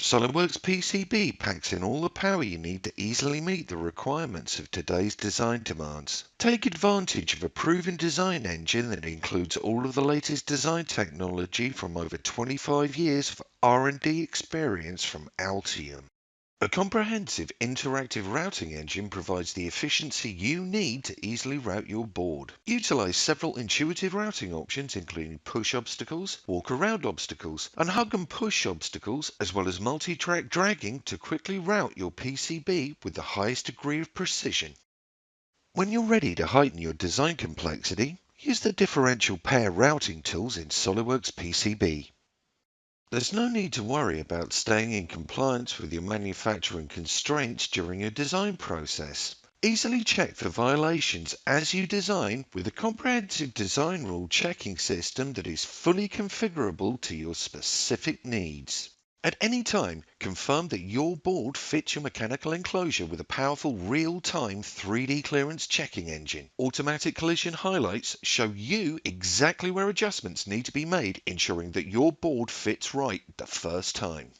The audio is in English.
SOLIDWORKS PCB packs in all the power you need to easily meet the requirements of today's design demands. Take advantage of a proven design engine that includes all of the latest design technology from over 25 years of R&D experience from Altium. A comprehensive interactive routing engine provides the efficiency you need to easily route your board. Utilize several intuitive routing options including push obstacles, walk around obstacles, and hug and push obstacles, as well as multi-track dragging to quickly route your PCB with the highest degree of precision. When you're ready to heighten your design complexity, use the differential pair routing tools in SOLIDWORKS PCB. There's no need to worry about staying in compliance with your manufacturing constraints during your design process. Easily check for violations as you design with a comprehensive design rule checking system that is fully configurable to your specific needs. At any time, confirm that your board fits your mechanical enclosure with a powerful real-time 3D clearance checking engine. Automatic collision highlights show you exactly where adjustments need to be made, ensuring that your board fits right the first time.